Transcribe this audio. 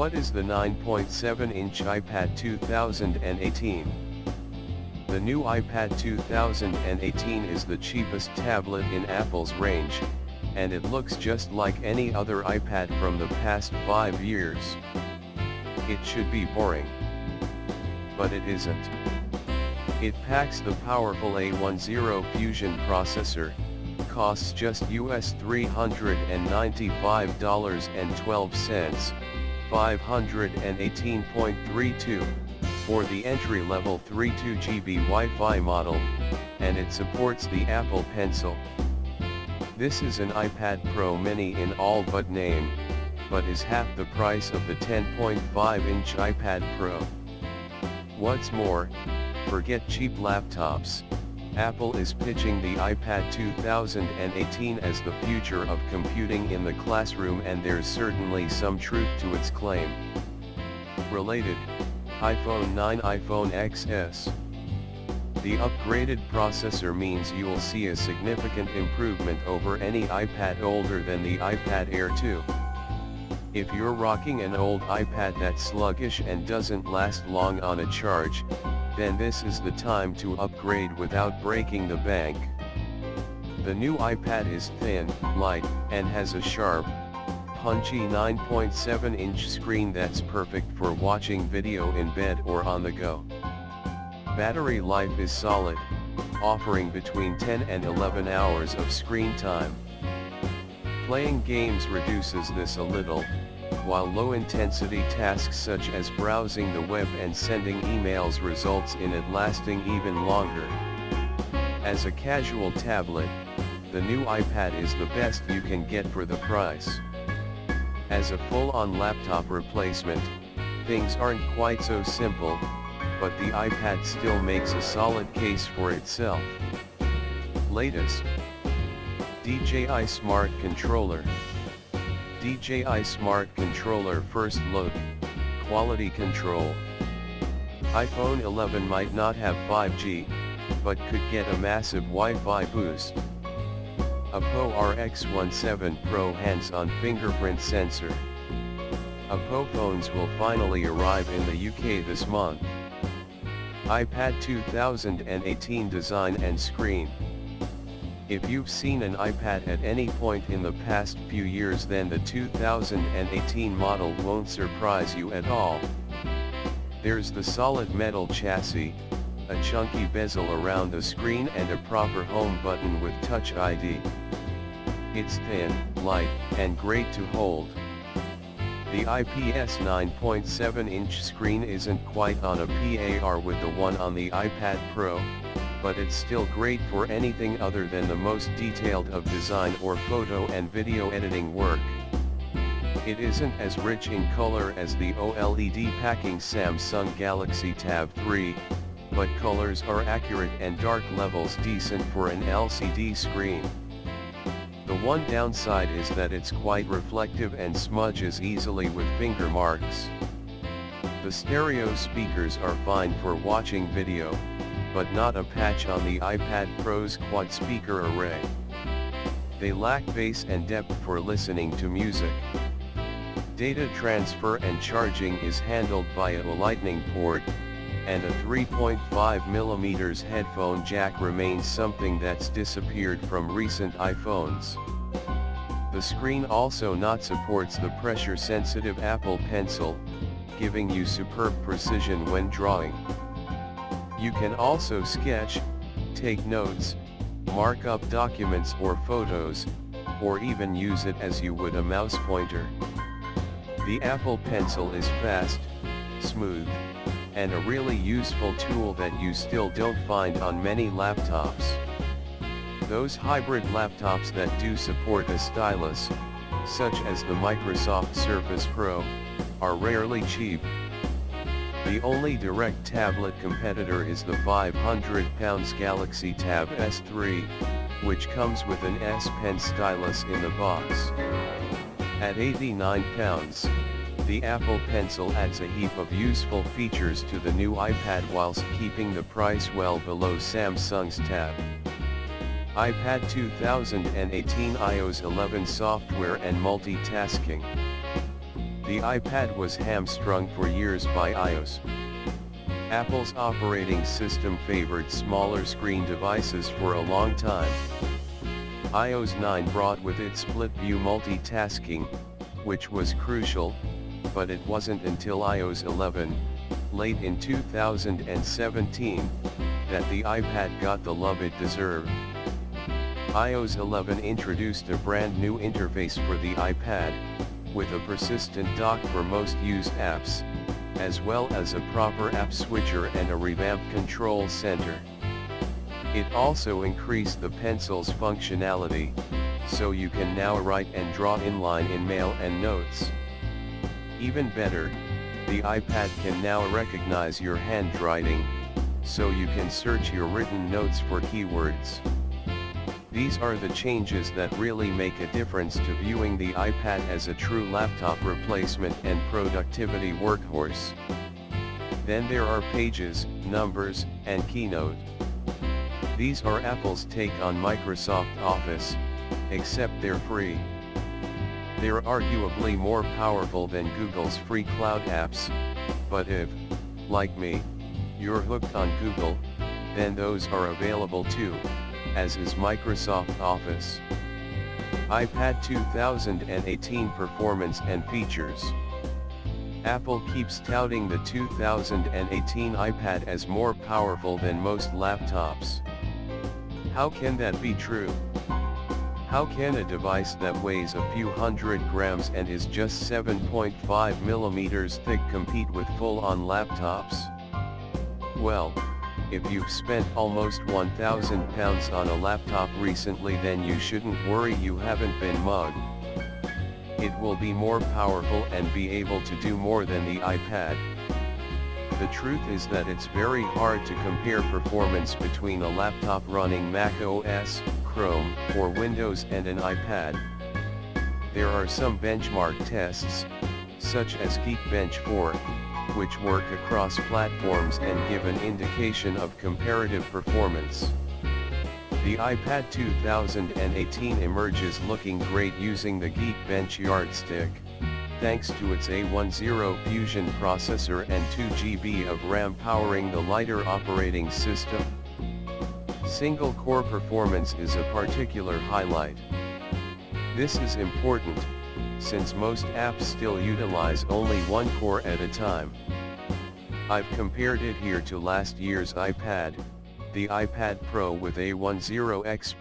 What is the 9.7-inch iPad 2018? The new iPad 2018 is the cheapest tablet in Apple's range, and it looks just like any other iPad from the past 5 years. It should be boring. But it isn't. It packs the powerful A10 Fusion processor, costs just US $395.12, $518.32, for the entry-level 2GB Wi-Fi model, and it supports the Apple Pencil. This is an iPad Pro Mini in all but name, but is half the price of the 10.5-inch iPad Pro. What's more, forget cheap laptops. Apple is pitching the iPad 2018 as the future of computing in the classroom, and there's certainly some truth to its claim. Related, iPhone 9, iPhone XS. The upgraded processor means you'll see a significant improvement over any iPad older than the iPad Air 2. If you're rocking an old iPad that's sluggish and doesn't last long on a charge, then this is the time to upgrade without breaking the bank. The new iPad is thin, light, and has a sharp, punchy 9.7-inch screen that's perfect for watching video in bed or on the go. Battery life is solid, offering between 10 and 11 hours of screen time. Playing games reduces this a little, while low-intensity tasks such as browsing the web and sending emails results in it lasting even longer. As a casual tablet, the new iPad is the best you can get for the price. As a full-on laptop replacement, things aren't quite so simple, but the iPad still makes a solid case for itself. Latest: DJI Smart Controller. DJI Smart Controller first look, quality control. iPhone 11 might not have 5G, but could get a massive Wi-Fi boost. A.P.O. RX17 Pro hands-on fingerprint sensor. A.P.O. phones will finally arrive in the UK this month. iPad 2018 design and screen. If you've seen an iPad at any point in the past few years, then the 2018 model won't surprise you at all. There's the solid metal chassis, a chunky bezel around the screen, and a proper home button with Touch ID. It's thin, light, and great to hold. The IPS 9.7-inch screen isn't quite on a par with the one on the iPad Pro, but it's still great for anything other than the most detailed of design or photo and video editing work. It isn't as rich in color as the OLED packing Samsung Galaxy Tab 3, but colors are accurate and dark levels decent for an LCD screen. The one downside is that it's quite reflective and smudges easily with finger marks. The stereo speakers are fine for watching video, but not a patch on the iPad Pro's quad speaker array. They lack bass and depth for listening to music. Data transfer and charging is handled via a Lightning port, and a 3.5mm headphone jack remains something that's disappeared from recent iPhones. The screen also not supports the pressure-sensitive Apple Pencil, giving you superb precision when drawing. You can also sketch, take notes, mark up documents or photos, or even use it as you would a mouse pointer. The Apple Pencil is fast, smooth, and a really useful tool that you still don't find on many laptops. Those hybrid laptops that do support a stylus, such as the Microsoft Surface Pro, are rarely cheap. The only direct tablet competitor is the £500 Galaxy Tab S3, which comes with an S Pen stylus in the box. At £89, the Apple Pencil adds a heap of useful features to the new iPad whilst keeping the price well below Samsung's Tab. iPad 2018 iOS 11 software and multitasking. The iPad was hamstrung for years by iOS. Apple's operating system favored smaller screen devices for a long time. iOS 9 brought with it split-view multitasking, which was crucial, but it wasn't until iOS 11, late in 2017, that the iPad got the love it deserved. iOS 11 introduced a brand new interface for the iPad, with a persistent dock for most used apps, as well as a proper app switcher and a revamped control center. It also increased the pencil's functionality, so you can now write and draw inline in Mail and Notes. Even better, the iPad can now recognize your handwriting, so you can search your written notes for keywords. These are the changes that really make a difference to viewing the iPad as a true laptop replacement and productivity workhorse. Then there are Pages, Numbers, and Keynote. These are Apple's take on Microsoft Office, except they're free. They're arguably more powerful than Google's free cloud apps, but if, like me, you're hooked on Google, then those are available too, as is Microsoft Office. iPad 2018 Performance and Features. Apple keeps touting the 2018 iPad as more powerful than most laptops. How can that be true? How can a device that weighs a few hundred grams and is just 7.5 millimeters thick compete with full-on laptops? Well, if you've spent almost £1,000 on a laptop recently, then you shouldn't worry, you haven't been mugged. It will be more powerful and be able to do more than the iPad. The truth is that it's very hard to compare performance between a laptop running Mac OS, Chrome, or Windows and an iPad. There are some benchmark tests, such as Geekbench 4, which work across platforms and give an indication of comparative performance. The iPad 2018 emerges looking great using the Geekbench yardstick, thanks to its A10 Fusion processor and 2GB of RAM powering the lighter operating system. Single-core performance is a particular highlight. This is important, since most apps still utilize only one core at a time. I've compared it here to last year's iPad, the iPad Pro with A10X